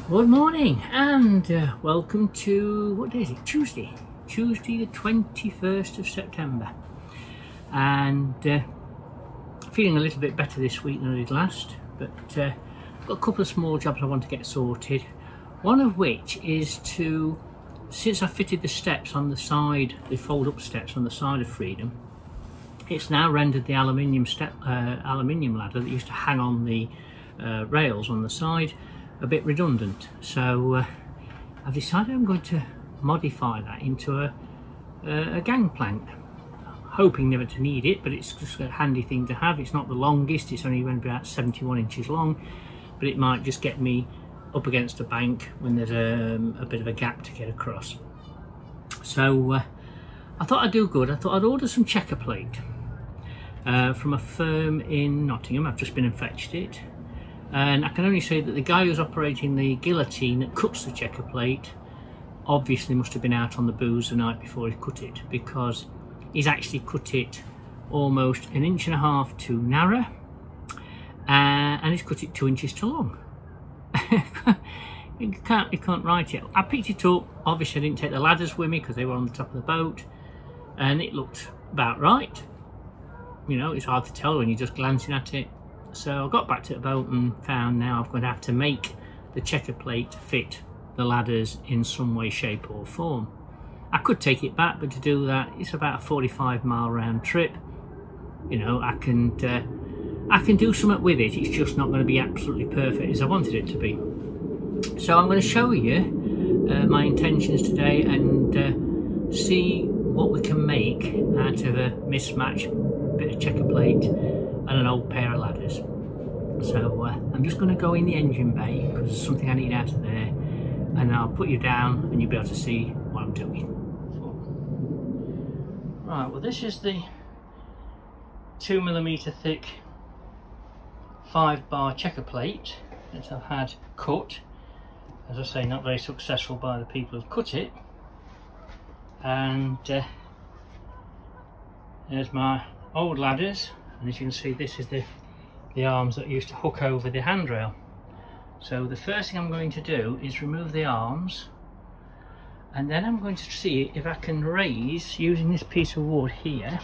Good morning and welcome to, what day is it? Tuesday the 21st of September, and feeling a little bit better this week than I did last, but I've got a couple of small jobs I want to get sorted, one of which is to, since I fitted the steps on the side, the fold up steps on the side of Freedom, it's now rendered the aluminium ladder that used to hang on the rails on the side a bit redundant. So I've decided I'm going to modify that into a gangplank, hoping never to need it, but it's just a handy thing to have. It's not the longest, it's only going to be about 71 inches long, but it might just get me up against a bank when there's a bit of a gap to get across. So I thought I'd do good. I thought I'd order some checker plate from a firm in Nottingham. I've just been and fetched it. And I can only say that the guy who's operating the guillotine that cuts the checker plate obviously must have been out on the booze the night before he cut it, because he's actually cut it almost 1.5 inches too narrow, and he's cut it 2 inches too long. You can't write it. I picked it up. Obviously I didn't take the ladders with me because they were on the top of the boat, and it looked about right. You know, it's hard to tell when you're just glancing at it. So I got back to the boat and found now I'm going to have to make the checker plate fit the ladders in some way, shape or form. I could take it back, but to do that it's about a 45-mile round trip. You know, I can do something with it, it's just not going to be absolutely perfect as I wanted it to be. So I'm going to show you my intentions today and see what we can make out of a mismatched bit of checker plate and an old pair of ladders. So I'm just going to go in the engine bay because there's something I need out of there, and I'll put you down and you'll be able to see what I'm doing. Right, well this is the 2mm thick 5-bar checker plate that I've had cut. As I say, not very successful by the people who've cut it. And there's my old ladders. And as you can see, this is the arms that used to hook over the handrail. So the first thing I'm going to do is remove the arms, and then I'm going to see if I can raise, using this piece of wood here,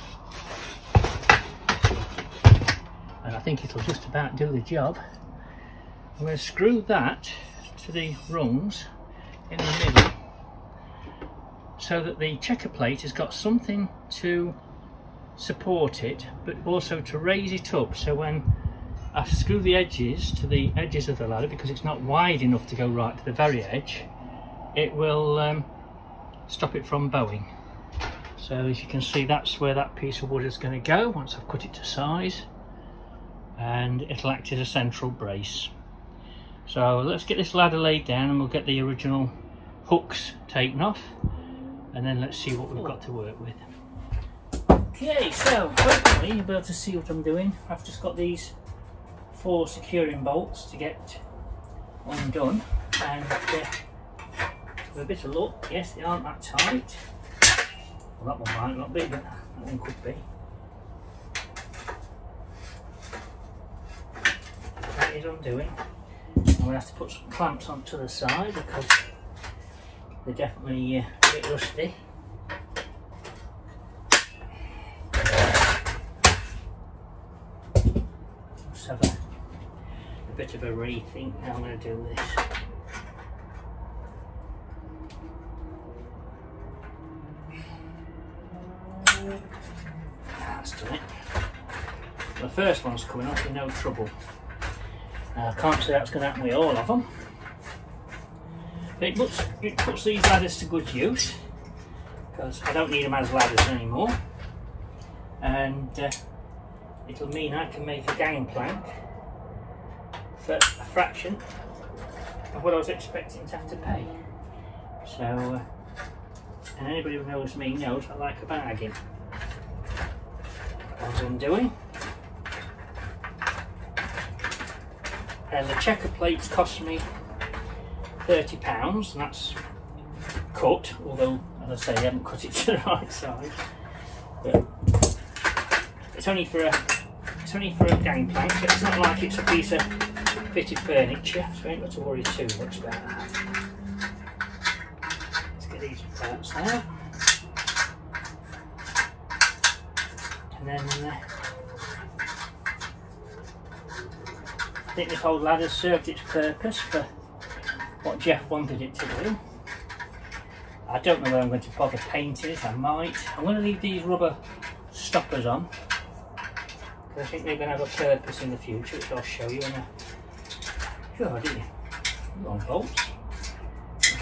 and I think it'll just about do the job. I'm going to screw that to the rungs in the middle so that the checker plate has got something to support it, but also to raise it up, so when I screw the edges to the edges of the ladder, because it's not wide enough to go right to the very edge, it will stop it from bowing. So as you can see, that's where that piece of wood is going to go once I've cut it to size, and it'll act as a central brace. So let's get this ladder laid down and we'll get the original hooks taken off, and then let's see what we've got to work with. Okay, so hopefully you'll be able to see what I'm doing. I've just got these 4 securing bolts to get undone, and with a bit of luck, yes, they aren't that tight. Well, that one might not be, but that one could be. That is undoing. I'm going to have to put some clamps onto the side because they're definitely a bit rusty. Have a bit of a rethink how I'm going to do this. That's done it. The first one's coming off with no trouble. I can't say that's going to happen with all of them. But it puts these ladders to good use, because I don't need them as ladders anymore. And it'll mean I can make a gangplank for a fraction of what I was expecting to have to pay. So, and anybody who knows me knows I like a bargain. As I'm doing. And the checker plates cost me £30, and that's cut, although as I say I haven't cut it to the right size. But it's only for a gangplank, so it's not like it's a piece of fitted furniture, so I ain't got to worry too much about that. Let's get these parts out. And then I think this old ladder served its purpose for what Jeff wanted it to do. I don't know whether I'm going to bother painting it, I might. I'm going to leave these rubber stoppers on, because I think they're going to have a purpose in the future, which I'll show you in a... Sure, didn't you? Long bolts.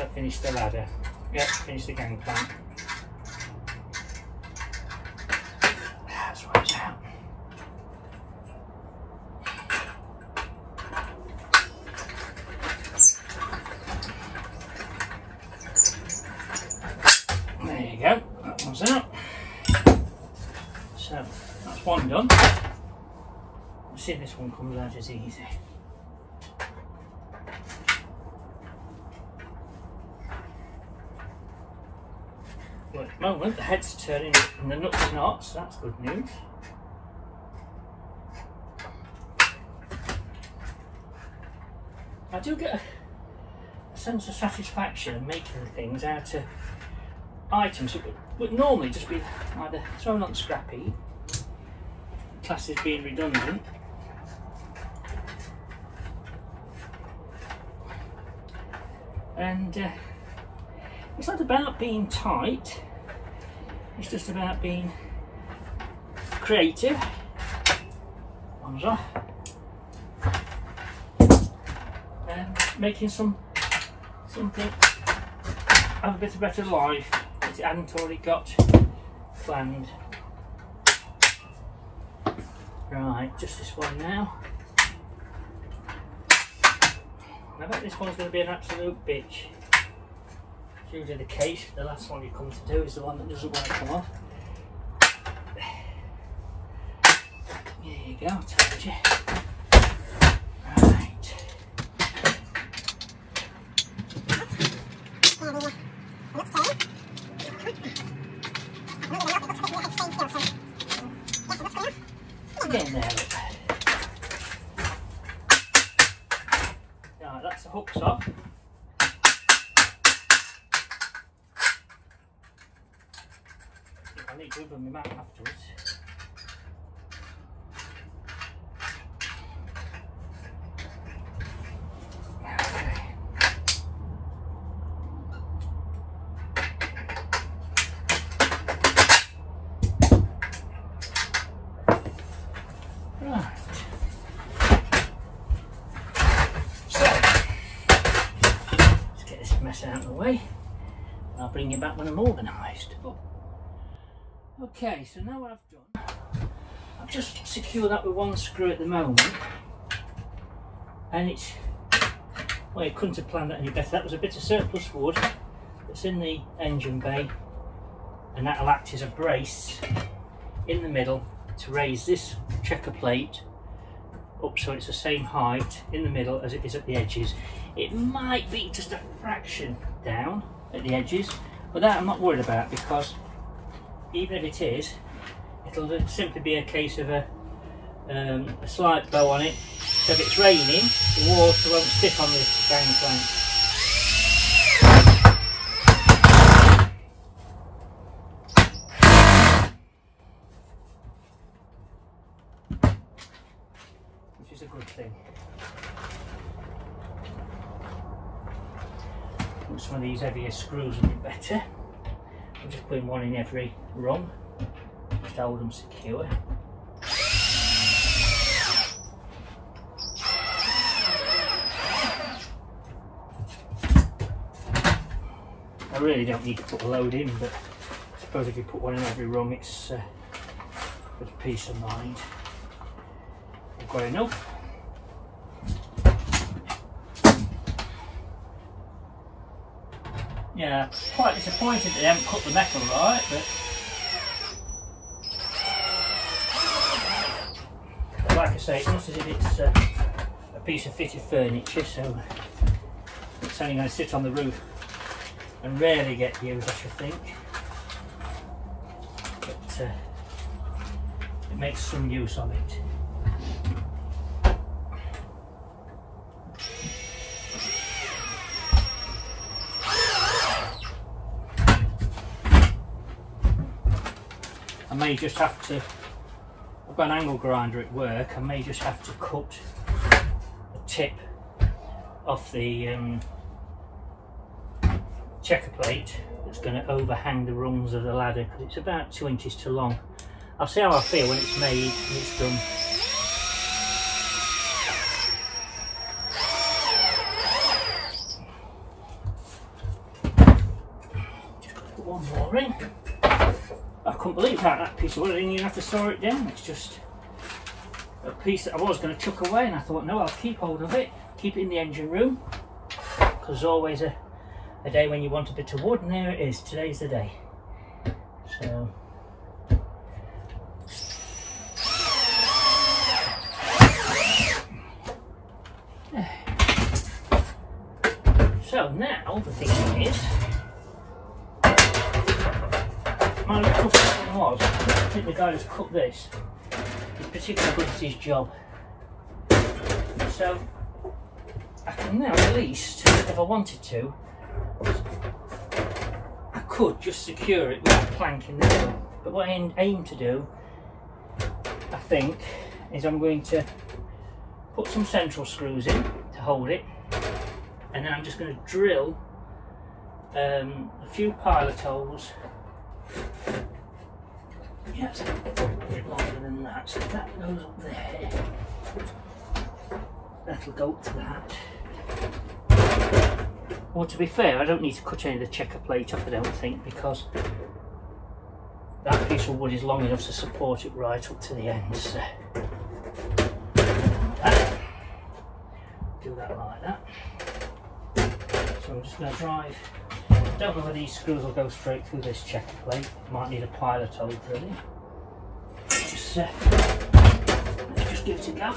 I finished the ladder. Yep, finished the gangplank. That's why it's out. There you go, that one's out. So, that's one done. Let's see if this one comes out as easy. Well, at the moment the head's turning and the nuts not, so that's good news. I do get a sense of satisfaction in making things out of items that would normally just be either thrown on scrap heap, classed as being redundant, and it's not about being tight, it's just about being creative. One's off. And making something have a bit of better life that it hadn't already got planned. Right, just this one now. I bet this one's going to be an absolute bitch. It's usually the case. The last one you come to do is the one that doesn't want to come off. There you go, I told you. Right. Get in there, look. Right, that's the hooks off. I need to open my map afterwards. Out of the way, and I'll bring you back when I'm organised. Okay, so now what I've done, I've just secured that with one screw at the moment, and it's, well, you couldn't have planned that any better. That was a bit of surplus wood that's in the engine bay, and that'll act as a brace in the middle to raise this checker plate up so it's the same height in the middle as it is at the edges. It might be just a fraction down at the edges, but that I'm not worried about, because even if it is, it'll simply be a case of a slight bow on it, so if it's raining the water won't sit on the gangplank. Which is a good thing. Some of these heavier screws would be better. I'm just putting one in every rung just to hold them secure. I really don't need to put a load in, but I suppose if you put one in every rung, it's a bit of peace of mind. I've got enough. Yeah, quite disappointed that they haven't cut the metal right, but like I say, it looks as if it's a piece of fitted furniture, so it's only going to sit on the roof and rarely get used, I should think. But it makes some use of it. may just have to, I've got an angle grinder at work, I may just have to cut the tip off the checker plate that's going to overhang the rungs of the ladder, because it's about 2 inches too long. I'll see how I feel when it's made and it's done. Just got to put one more in. I couldn't believe how that piece of wood, I didn't even have to saw it down. It's just a piece that I was going to chuck away, and I thought, no, I'll keep hold of it, keep it in the engine room, because there's always a day when you want a bit of wood, and there it is. Today's the day. So now the thing is, my little problem was, I think the guy who's cut this is particularly good at his job. So I can now, at least, if I wanted to, I could just secure it without planking the middle. But what I aim to do, I think, is I'm going to put some central screws in to hold it, and then I'm just going to drill a few pilot holes. Yes, a bit longer than that, so that goes up there. That'll go up to that. Well, to be fair, I don't need to cut any of the checker plate off, I don't think, because that piece of wood is long enough to support it right up to the end. So do that like that. So I'm just going to drive. Don't know whether these screws will go straight through this checker plate. Might need a pilot hole drilling. Let's just give it a go.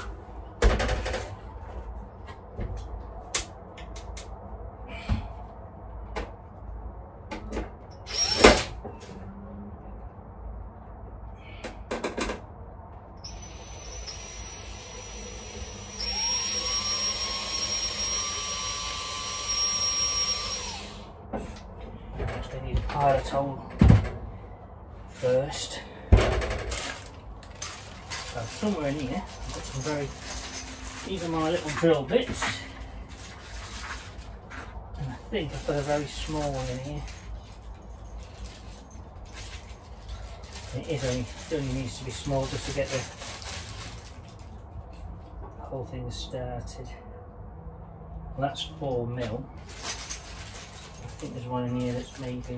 I need a pilot hole first. So somewhere in here, I've got some these are my little drill bits. And I think I've got a very small one in here. It only needs to be small just to get the whole thing started. Well, that's 4mm. I think there's one in here that's maybe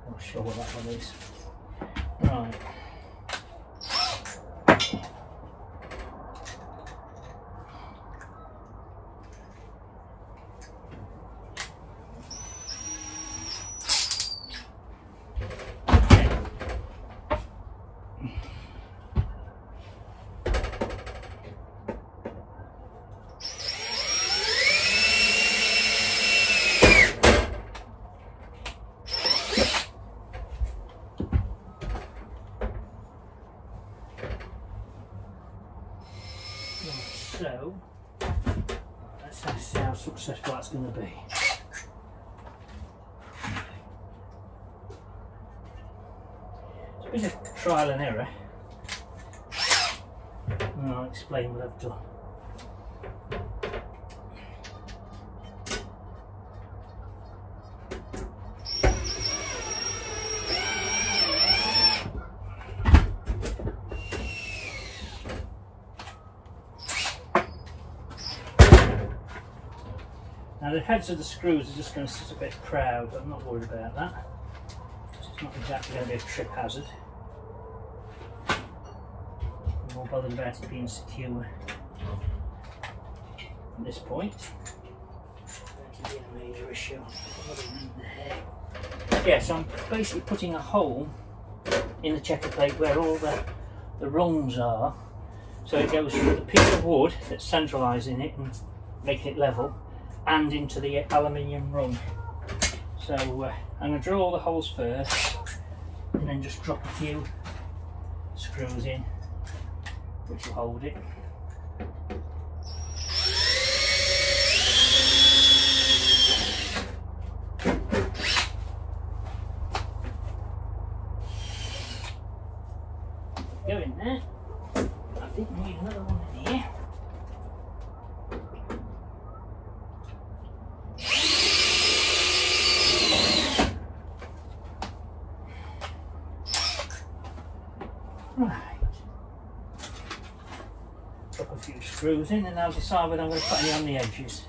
I'm not sure what that one is. Right. So, let's see how successful that's going to be. It's a bit of trial and error, and I'll explain what I've done. Now the heads of the screws are just going to sit a bit proud, but I'm not worried about that. It's not exactly going to be a trip hazard. I'm more bothered about it being secure at this point. That would be a major issue. Yeah, so I'm basically putting a hole in the checker plate where all the rungs are, so it goes through the piece of wood that's centralising it and making it level, and into the aluminium rung. So I'm going to drill all the holes first and then just drop a few screws in which will hold it. need another one in here. Right. Drop a few screws in and I'll decide whether I'm going to put any on the edges.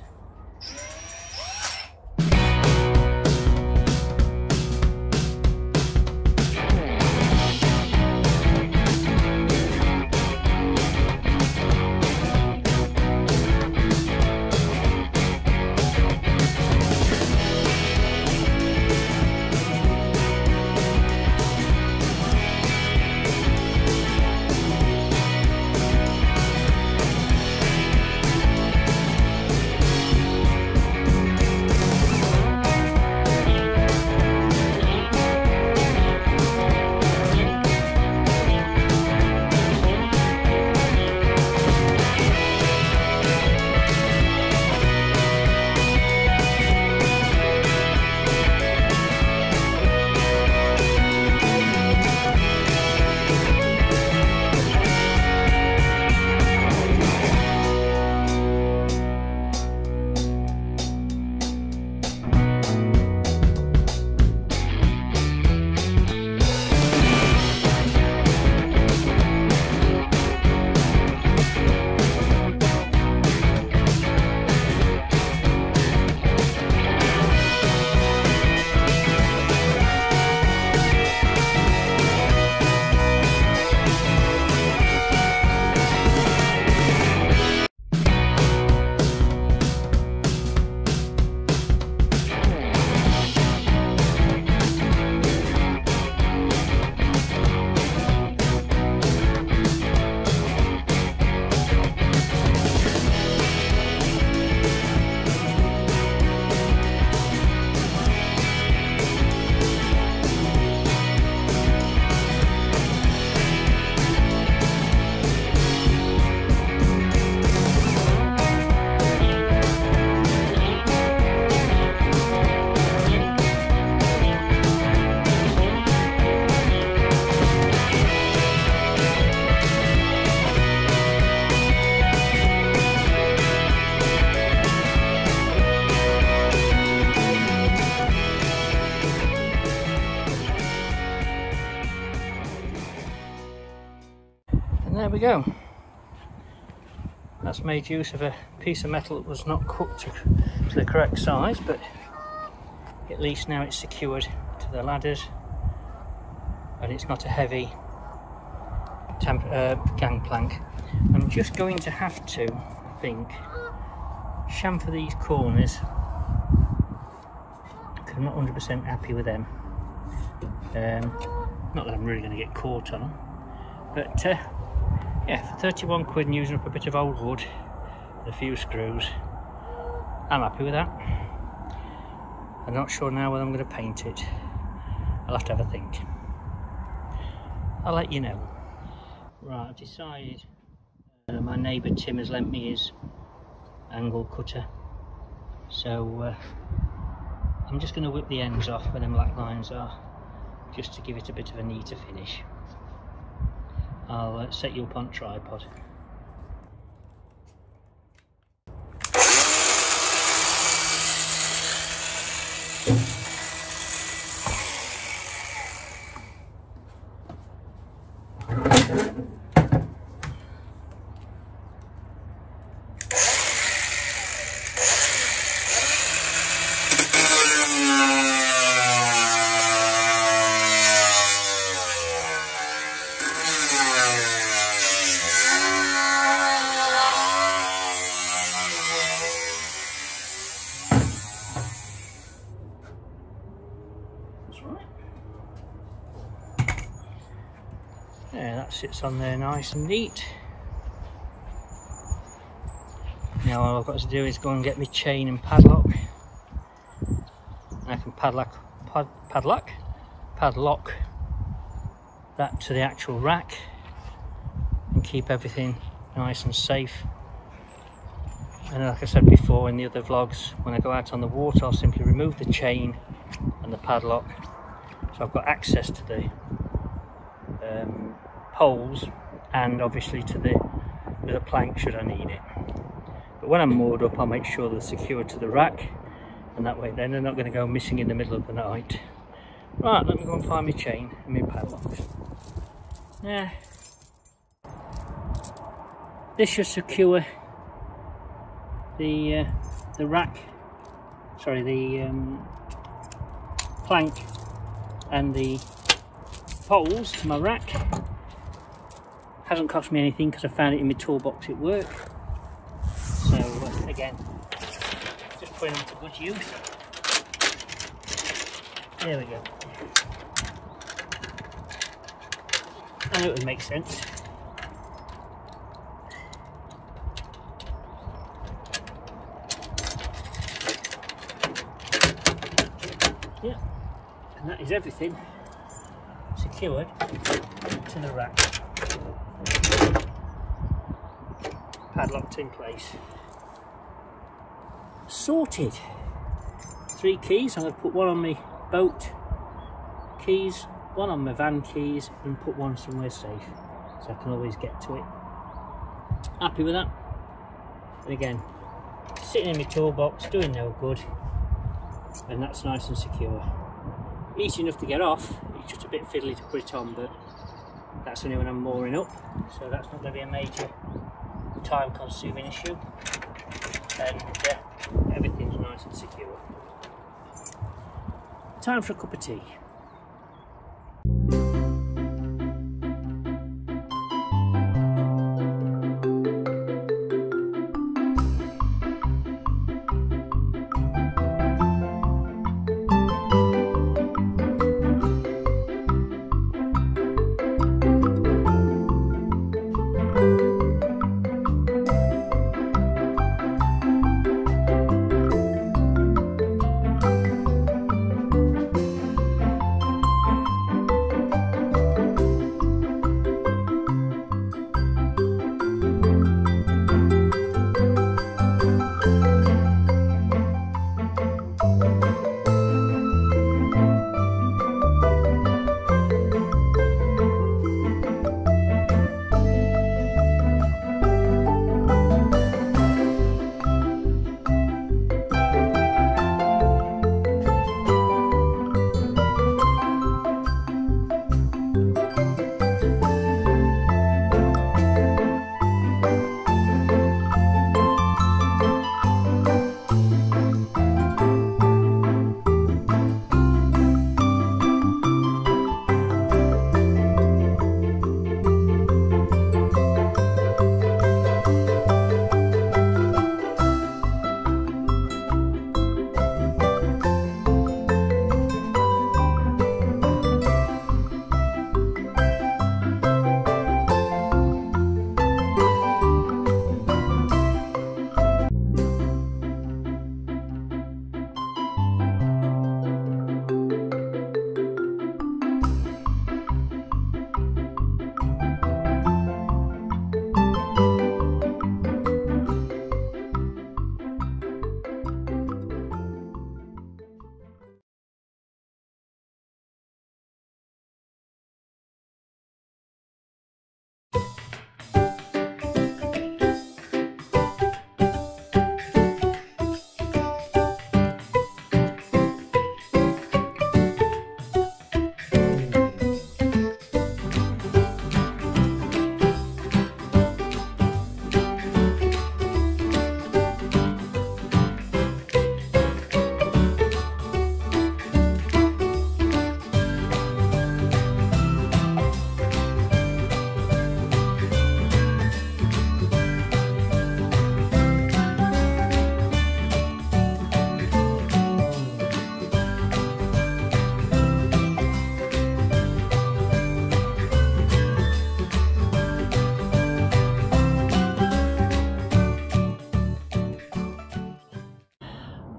There we go. That's made use of a piece of metal that was not cooked to the correct size, but at least now it's secured to the ladders and it's not a heavy gangplank. I'm just going to have to, I think, chamfer these corners because I'm not 100% happy with them. Not that I'm really going to get caught on them, but yeah, for 31 quid and using up a bit of old wood and a few screws, I'm happy with that. I'm not sure now whether I'm going to paint it. I'll have to have a think. I'll let you know. Right, I've decided my neighbour Tim has lent me his angle cutter, so I'm just going to whip the ends off where them black lines are, just to give it a bit of a neater finish. I'll set you up on tripod. Yeah, that sits on there nice and neat. Now all I've got to do is go and get my chain and padlock. I can padlock that to the actual rack and keep everything nice and safe. And like I said before in the other vlogs, when I go out on the water I'll simply remove the chain and the padlock, so I've got access to the poles and obviously to the plank should I need it. But when I'm moored up, I'll make sure they're secured to the rack, and that way then they're not going to go missing in the middle of the night. Right, let me go and find my chain and my padlocks. Yeah. This should secure the rack, sorry, the plank and the poles to my rack. Hasn't cost me anything because I found it in my toolbox at work. So again, just putting them to good use. There we go. I know it would make sense. Yeah, and that is everything secured to the rack. Padlocked in place. Sorted. 3 keys. I'm going to put one on my boat keys, one on my van keys, and put one somewhere safe so I can always get to it. Happy with that. And again, sitting in my toolbox, doing no good, and that's nice and secure. Easy enough to get off, it's just a bit fiddly to put it on, but that's only when I'm mooring up, so that's not going to be a major time consuming issue, and everything's nice and secure. Time for a cup of tea.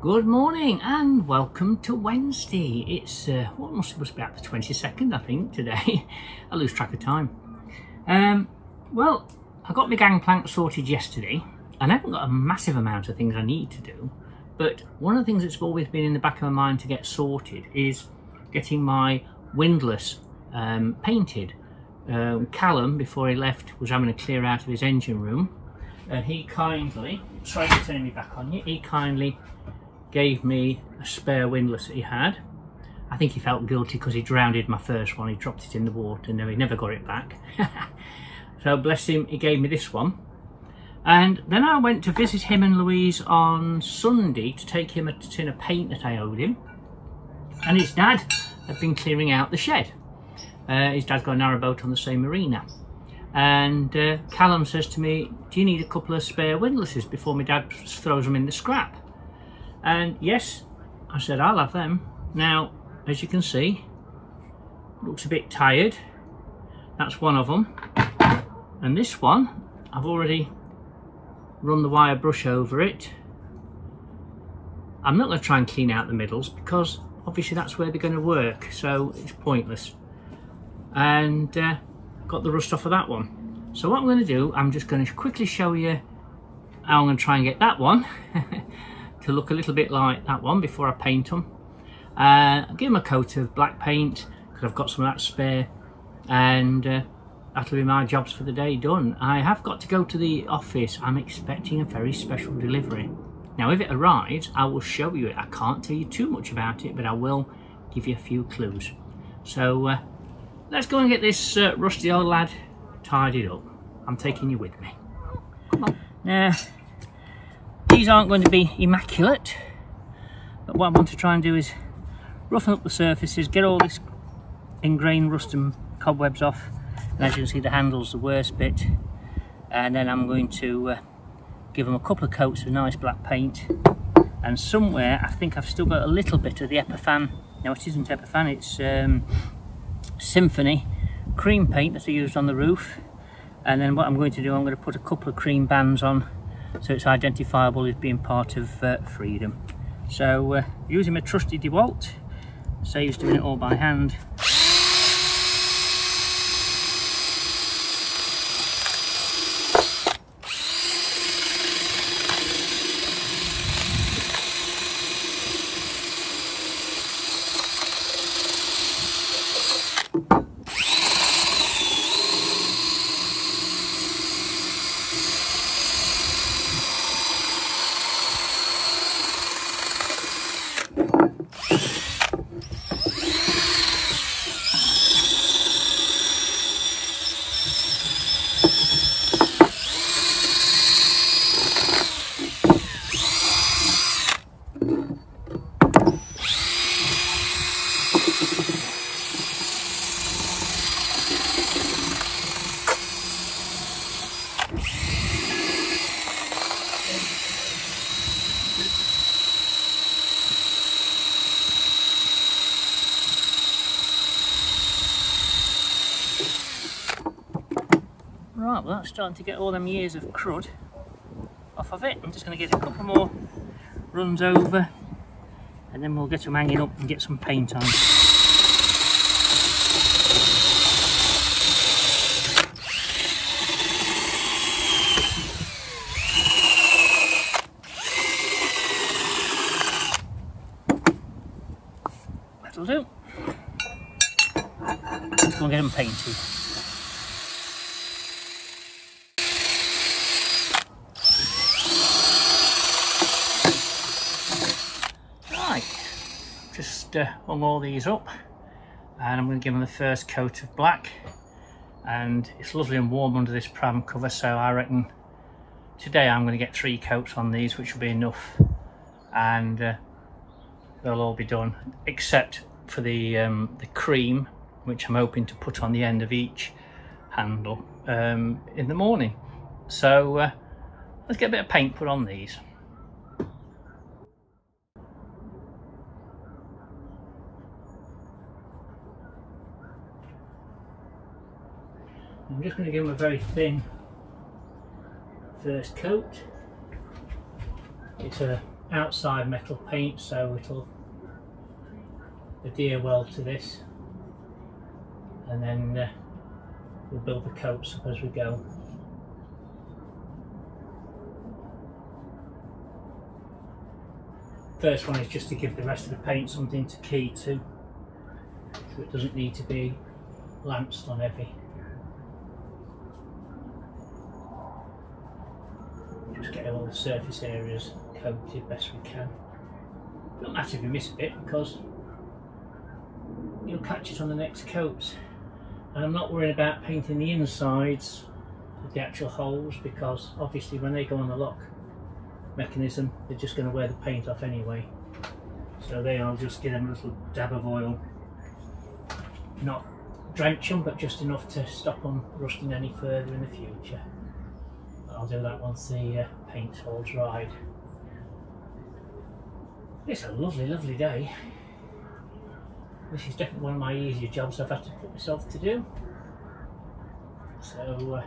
Good morning and welcome to Wednesday. It's what must be about the 22nd, I think, today. I lose track of time. Well, I got my gangplank sorted yesterday, and I haven't got a massive amount of things I need to do. But one of the things that's always been in the back of my mind to get sorted is getting my windlass painted. Callum, before he left, was having a clear out of his engine room, and he kindly, sorry for turning me back on you, he kindly gave me a spare windlass that he had. I think he felt guilty because he drowned my first one. He dropped it in the water and he never got it back. So bless him, he gave me this one. And then I went to visit him and Louise on Sunday to take him a tin of paint that I owed him. And his dad had been clearing out the shed. His dad's got a narrowboat on the same marina. And Callum says to me, do you need a couple of spare windlasses before my dad throws them in the scrap? And yes, I said, I'll have them. Now, as you can see, looks a bit tired. That's one of them. And this one, I've already run the wire brush over it. I'm not going to try and clean out the middles because obviously that's where they're going to work, so it's pointless. And got the rust off of that one. So what I'm going to do, I'm just going to quickly show you how I'm going to try and get that one to look a little bit like that one before I paint them. I'll give them a coat of black paint because I've got some of that spare, and that'll be my jobs for the day done. I have got to go to the office. I'm expecting a very special delivery. Now if it arrives, I will show you it. I can't tell you too much about it, but I will give you a few clues. So let's go and get this rusty old lad tidied up. I'm taking you with me. Come on. Now, these aren't going to be immaculate, but what I want to try and do is roughen up the surfaces, get all this ingrained rust and cobwebs off. And as you can see, the handle's the worst bit. And then I'm going to give them a couple of coats of nice black paint. And somewhere, I think I've still got a little bit of the Epiphan. No, it isn't Epiphan, it's Symphony cream paint that I used on the roof. And then what I'm going to do, I'm going to put a couple of cream bands on so it's identifiable as being part of Freedom. So using my trusty DeWalt, saves doing it all by hand. Right, well that's starting to get all them years of crud off of it. I'm just going to get a couple more runs over and then we'll get them hanging up and get some paint on. That'll do. Let's go and get them painted. Just hung all these up and I'm going to give them the first coat of black, and it's lovely and warm under this pram cover, so I reckon today I'm going to get 3 coats on these, which will be enough, and they'll all be done except for the cream, which I'm hoping to put on the end of each handle in the morning. So let's get a bit of paint put on these. I'm just going to give them a very thin first coat. It's a outside metal paint, so it'll adhere well to this, and then we'll build the coats up as we go. First one is just to give the rest of the paint something to key to, so it doesn't need to be lanced on heavy. all the surface areas coated best we can. Don't matter if you miss a bit, because you'll catch it on the next coats. And I'm not worried about painting the insides of the actual holes, because obviously when they go on the lock mechanism, they're just going to wear the paint off anyway. So I'll just give them a little dab of oil, not drench them, but just enough to stop them rusting any further in the future. I'll do that once the paint's all dried. It's a lovely, lovely day. This is definitely one of my easier jobs I've had to put myself to do. So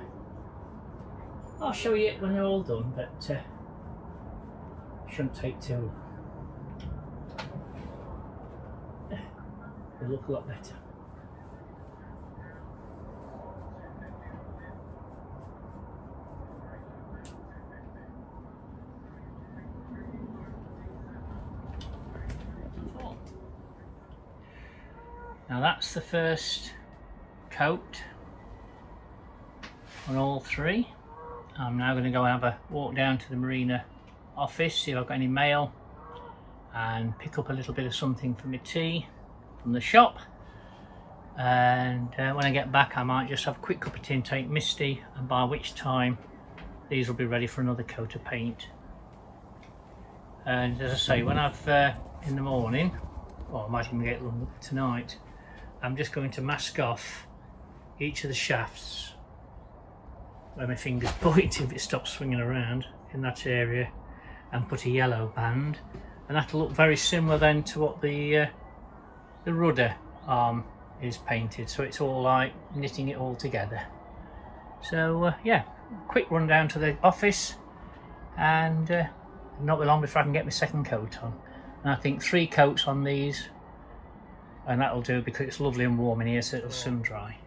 I'll show you it when they're all done, but shouldn't take too long. It'll look a lot better. Now that's the first coat on all three. I'm now going to go and have a walk down to the marina office, see if I've got any mail, and pick up a little bit of something for my tea from the shop. And when I get back, I might just have a quick cup of tea and take Misty, and by which time these will be ready for another coat of paint. And as I say, when I've in the morning, or I might even get them tonight, I'm just going to mask off each of the shafts where my fingers point if it stops swinging around in that area, and put a yellow band, and that'll look very similar then to what the rudder arm is painted, so it's all like knitting it all together. So yeah, quick run down to the office, and not be long before I can get my second coat on. And I think 3 coats on these, and that'll do, because it's lovely and warm in here, so it'll soon dry.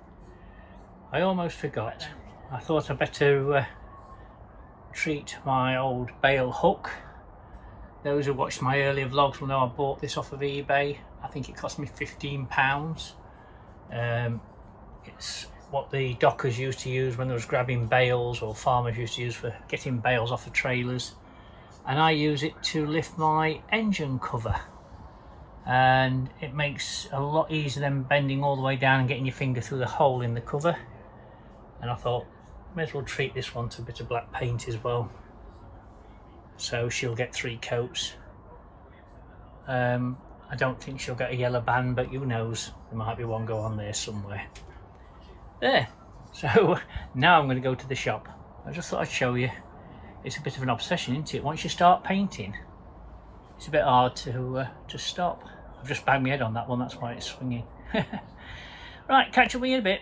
I almost forgot. I thought I'd better treat my old bail hook. Those who watched my earlier vlogs will know I bought this off of eBay. I think it cost me £15. It's what the dockers used to use when they was grabbing bales, or farmers used to use for getting bales off the trailers. And I use it to lift my engine cover. And it makes a lot easier than bending all the way down and getting your finger through the hole in the cover. And I thought, may as well treat this one to a bit of black paint as well. So she'll get 3 coats. I don't think she'll get a yellow band, but who knows, there might be one go on there somewhere. There. So now I'm going to go to the shop. I just thought I'd show you. It's a bit of an obsession, isn't it? Once you start painting, it's a bit hard to stop. I've just banged my head on that one, that's why it's swinging. Right, catch up with you in a bit.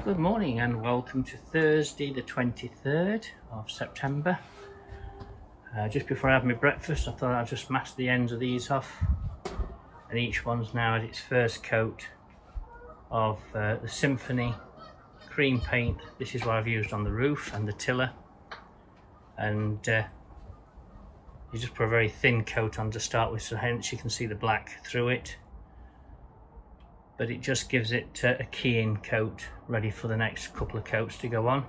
Good morning and welcome to Thursday the 23rd of September. Just before I have my breakfast, I thought I'd just mask the ends of these off, and each one's now had its first coat of the Symphony cream paint. This is what I've used on the roof and the tiller, and you just put a very thin coat on to start with, so hence you can see the black through it, but it just gives it a keying coat ready for the next couple of coats to go on.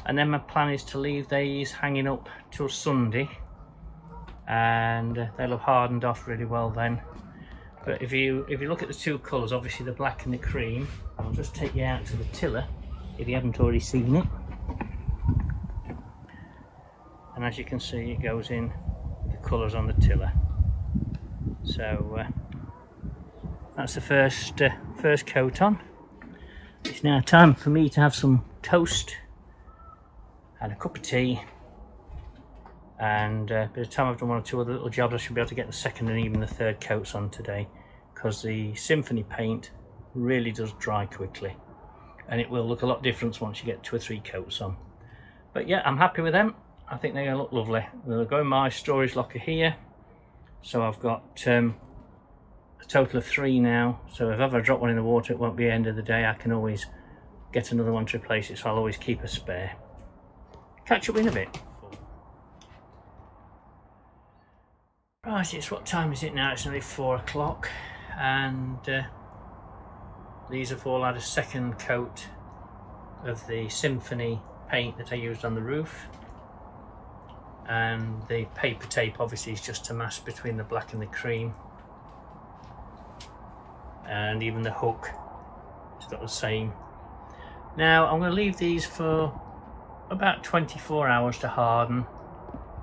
And then my plan is to leave these hanging up till Sunday, and they'll have hardened off really well then. But if you look at the two colours, obviously the black and the cream, I'll just take you out to the tiller if you haven't already seen it. And as you can see, it goes in with the colours on the tiller. So that's the first coat on. It's now time for me to have some toast and a cup of tea, and by the time I've done one or two other little jobs, I should be able to get the second and even the third coats on today, because the Symphony paint really does dry quickly, and it will look a lot different once you get 2 or 3 coats on. But yeah, I'm happy with them. I think they're going to look lovely. They'll go in my storage locker here, so I've got a total of 3 now, so if ever I drop one in the water, it won't be the end of the day. I can always get another one to replace it, so I'll always keep a spare. Catch up in a bit. Right, it's what time is it now? It's nearly 4 o'clock, and these have all had a second coat of the Symphony paint that I used on the roof, and the paper tape obviously is just to mask between the black and the cream, and even the hook has got the same. Now I'm going to leave these for about 24 hours to harden.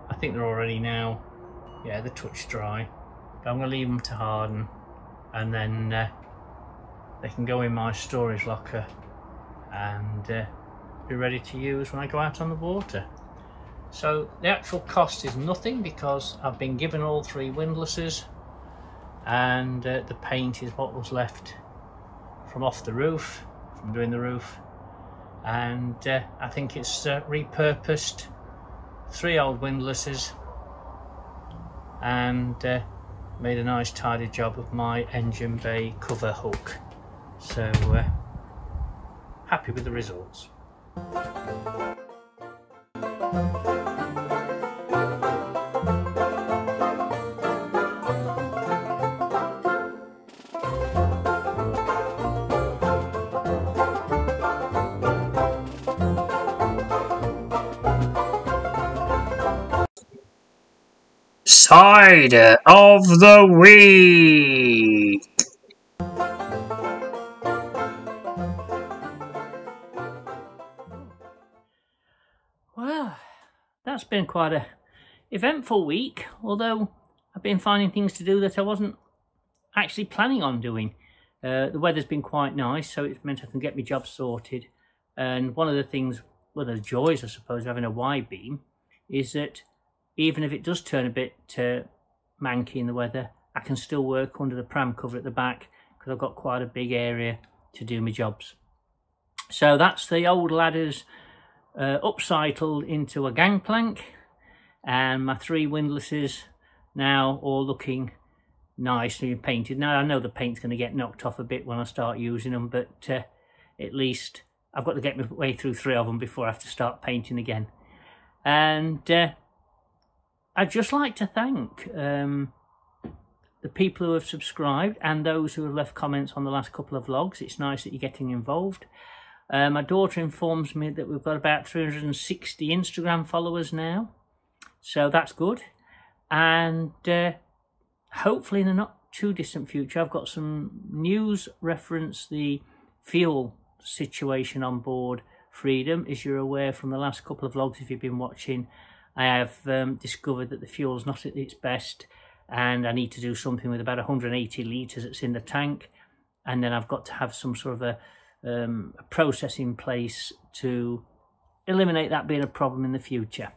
I think they're already now, yeah, they're touch dry, but I'm going to leave them to harden, and then they can go in my storage locker and be ready to use when I go out on the water. So the actual cost is nothing, because I've been given all 3 windlasses, and the paint is what was left from off the roof, from doing the roof. And I think it's repurposed 3 old windlasses and made a nice tidy job of my engine bay cover hook. So happy with the results. Cider of the week. Well, that's been quite a eventful week, although I've been finding things to do that I wasn't actually planning on doing. The weather's been quite nice, so it's meant I can get my job sorted. And one of the things, well, the joys I suppose of having a widebeam is that even if it does turn a bit manky in the weather, I can still work under the pram cover at the back, because I've got quite a big area to do my jobs. So that's the old ladders upcycled into a gangplank, and my 3 windlasses now all looking nicely painted. Now I know the paint's going to get knocked off a bit when I start using them, but at least I've got to get my way through 3 of them before I have to start painting again. And I'd just like to thank the people who have subscribed and those who have left comments on the last couple of vlogs. It's nice that you're getting involved. My daughter informs me that we've got about 360 Instagram followers now, so that's good. And hopefully in the not too distant future, I've got some news reference the fuel situation on board Freedom. As you're aware from the last couple of vlogs, if you've been watching, I have discovered that the fuel's not at its best, and I need to do something with about 180 litres that's in the tank, and then I've got to have some sort of a process in place to eliminate that being a problem in the future.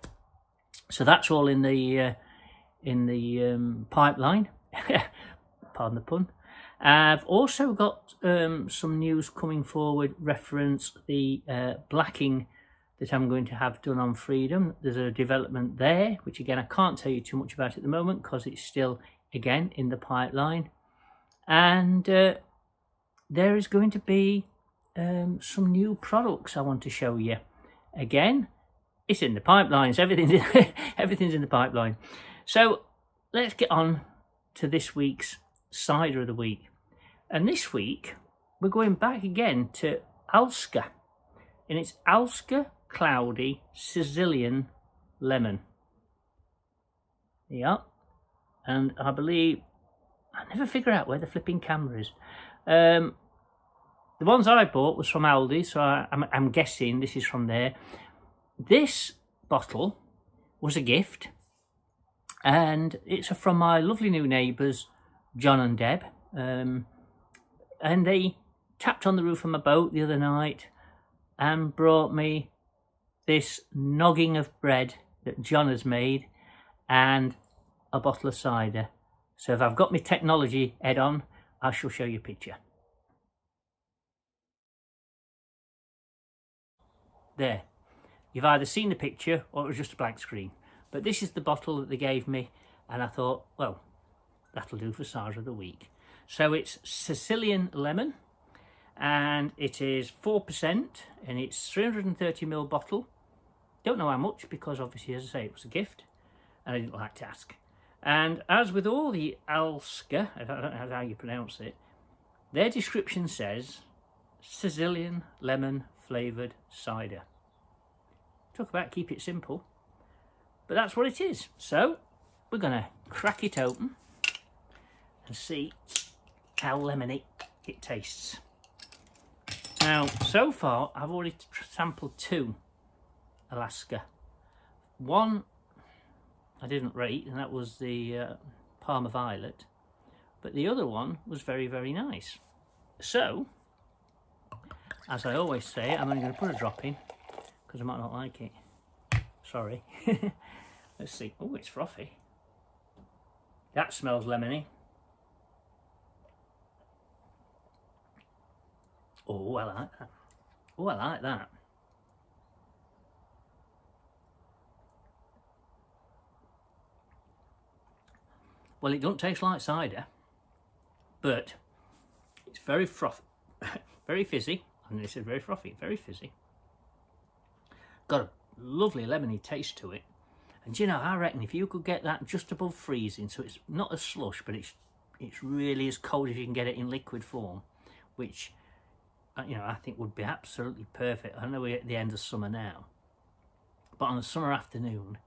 So that's all in the pipeline. Pardon the pun. I've also got some news coming forward reference the blacking that I'm going to have done on Freedom. There's a development there, which again I can't tell you too much about at the moment because it's still, again, in the pipeline. And there is going to be some new products I want to show you. Again, it's in the pipelines. Everything's in the pipeline. So let's get on to this week's cider of the week. And this week we're going back again to Alska, and it's Alska Cloudy Sicilian Lemon. Yeah, and I believe I never figure out where the flipping camera is. The ones I bought was from Aldi, so I'm guessing this is from there. This bottle was a gift, and it's from my lovely new neighbours, John and Deb. And they tapped on the roof of my boat the other night and brought me this noggin of bread that John has made and a bottle of cider. So if I've got my technology head on, I shall show you a picture. There. You've either seen the picture or it was just a blank screen. But this is the bottle that they gave me, and I thought, well, that'll do for cider of the week. So it's Sicilian Lemon, and it is 4%, and it's 330ml bottle. Don't know how much because obviously, as I say, it was a gift and I didn't like to ask. And as with all the Alska, I don't know how you pronounce it, their description says Sicilian lemon flavoured cider. Talk about keep it simple, but that's what it is. So we're going to crack it open and see how lemony it tastes. Now, so far I've already sampled 2 Alaska. One I didn't rate, and that was the Parma Violet, but the other one was very, very nice. So, as I always say, I'm only going to put a drop in because I might not like it. Sorry. Let's see. Oh, it's frothy. That smells lemony. Oh, I like that. Oh, I like that. Well, it don't taste like cider, but it's very frothy, very fizzy. And this is very frothy, very fizzy. Got a lovely lemony taste to it. And you know, I reckon if you could get that just above freezing, so it's not a slush, but it's really as cold as you can get it in liquid form, which, you know, I think would be absolutely perfect. I know we're at the end of summer now, but on a summer afternoon,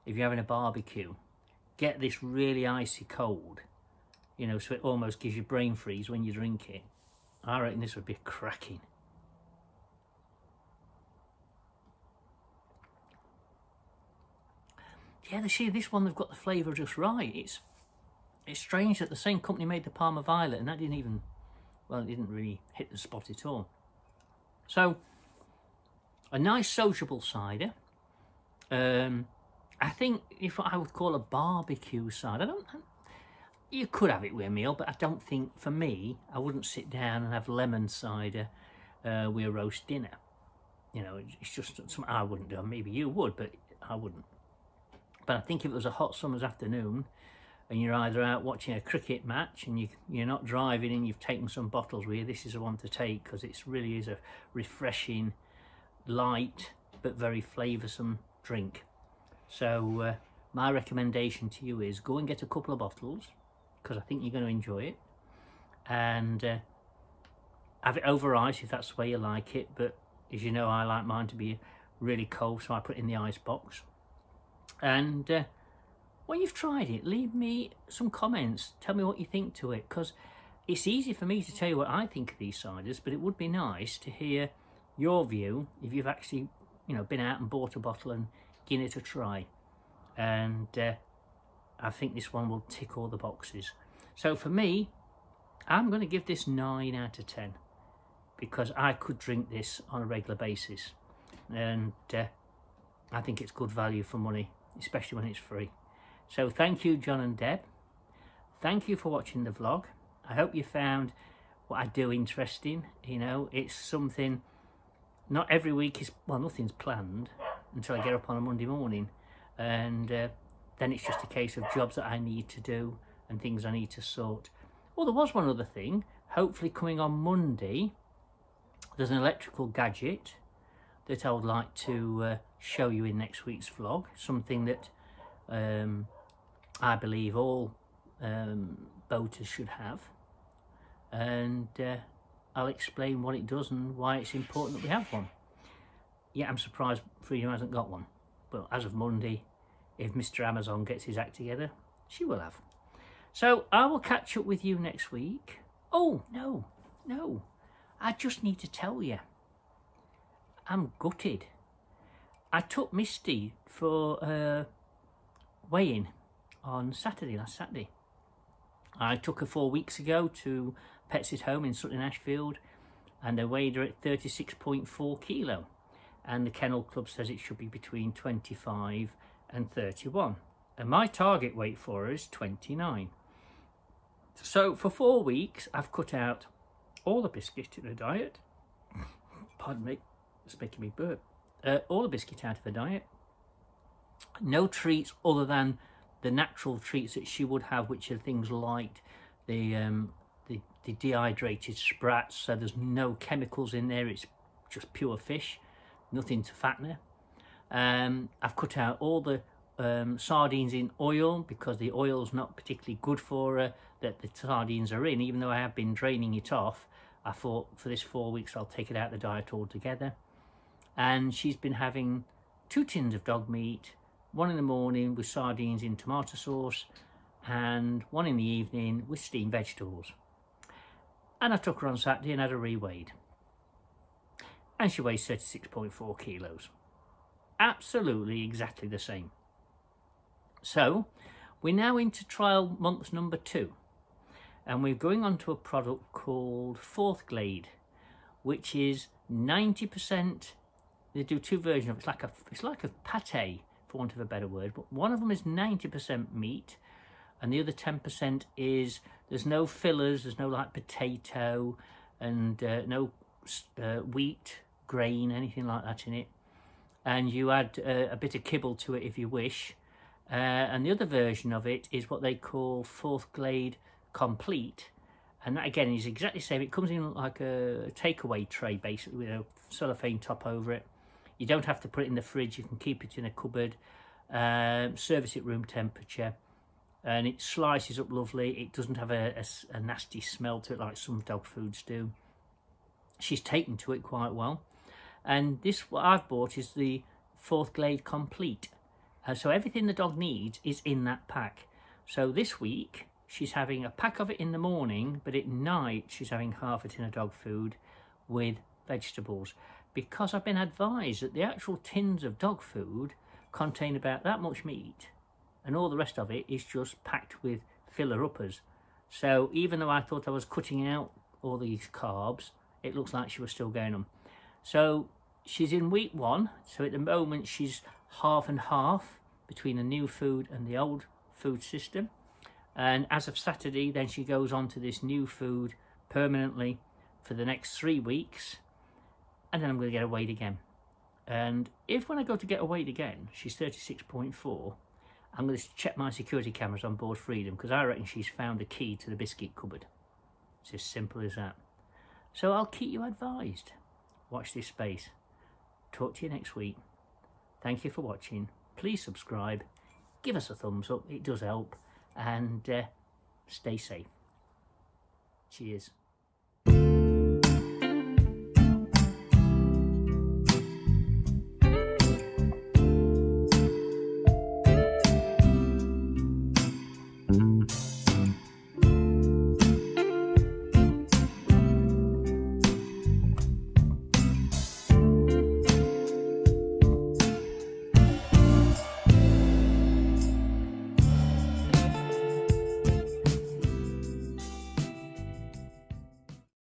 if you're having a barbecue, get this really icy cold, you know, so it almost gives you brain freeze when you drink it. I reckon this would be cracking. Yeah, see, this one, they've got the flavour just right. It's strange that the same company made the Parma Violet, and that didn't even, well, it didn't really hit the spot at all. So, a nice sociable cider. I think if I would call a barbecue cider, you could have it with a meal, but I don't think, for me, I wouldn't sit down and have lemon cider with a roast dinner. You know, it's just something I wouldn't do. Maybe you would, but I wouldn't. But I think if it was a hot summer's afternoon and you're either out watching a cricket match and you're not driving and you've taken some bottles with you, this is the one to take, because it really is a refreshing, light, but very flavoursome drink. So my recommendation to you is go and get a couple of bottles, because I think you're going to enjoy it, and have it over ice if that's the way you like it. But as you know, I like mine to be really cold, so I put it in the ice box. And when you've tried it, leave me some comments. Tell me what you think to it, because it's easy for me to tell you what I think of these ciders, but it would be nice to hear your view if you've actually, you know, been out and bought a bottle and given it a try. And I think this one will tick all the boxes. So for me, I'm going to give this 9 out of 10, because I could drink this on a regular basis, and I think it's good value for money, especially when it's free. So thank you, John and Deb. Thank you for watching the vlog. I hope you found what I do interesting. You know, it's something not every week is, well, nothing's planned until I get up on a Monday morning, and then it's just a case of jobs that I need to do and things I need to sort. Well, there was one other thing. Hopefully coming on Monday, there's an electrical gadget that I would like to show you in next week's vlog. Something that I believe all boaters should have. And I'll explain what it does and why it's important that we have one. Yeah, I'm surprised Freedom hasn't got one. But as of Monday, if Mr. Amazon gets his act together, she will have. So I will catch up with you next week. Oh, no. I just need to tell you. I'm gutted. I took Misty for weigh-in on Saturday, last Saturday. I took her 4 weeks ago to Pets' Home in Sutton Ashfield, and I weighed her at 36.4 kilo. And the Kennel Club says it should be between 25 and 31. And my target weight for her is 29. So for 4 weeks, I've cut out all the biscuit in her diet. Pardon me, it's making me burp. All the biscuit out of her diet. No treats other than the natural treats that she would have, which are things like the dehydrated sprats. So there's no chemicals in there. It's just pure fish, nothing to fatten her. I've cut out all the sardines in oil, because the oil's not particularly good for her that the sardines are in. Even though I have been draining it off, I thought for this 4 weeks I'll take it out of the diet altogether. And she's been having 2 tins of dog meat, 1 in the morning with sardines in tomato sauce, and 1 in the evening with steamed vegetables. And I took her on Saturday and had her re-weighed, and she weighs 36.4 kilos. Absolutely exactly the same. So we're now into trial month number 2, and we're going on to a product called Fourth Glade, which is 90%. They do 2 versions of it. It's like a pate, for want of a better word, but one of them is 90% meat, and the other 10% is, there's no fillers, there's no like potato, and no wheat, grain, anything like that in it. And you add a bit of kibble to it if you wish. And the other version of it is what they call Fourth Glade Complete, and that again is exactly the same. It comes in like a takeaway tray, basically, with a cellophane top over it. You don't have to put it in the fridge, you can keep it in a cupboard, service it room temperature, and it slices up lovely. It doesn't have a nasty smell to it like some dog foods do. She's taken to it quite well. And this, what I've bought, is the Fourth Glade Complete. So everything the dog needs is in that pack. So this week, she's having a pack of it in the morning, but at night she's having half a tin of dog food with vegetables. Because I've been advised that the actual tins of dog food contain about that much meat, and all the rest of it is just packed with filler uppers. So even though I thought I was cutting out all these carbs, it looks like she was still going on. So she's in week 1, so at the moment she's half and half between the new food and the old food system. And as of Saturday, then she goes on to this new food permanently for the next 3 weeks. And then I'm going to get her weighed again. And if when I go to get her weighed again, she's 36.4, I'm going to check my security cameras on board Freedom, because I reckon she's found a key to the biscuit cupboard. It's as simple as that. So I'll keep you advised. Watch this space. Talk to you next week. Thank you for watching. Please subscribe. Give us a thumbs up. It does help. And stay safe. Cheers.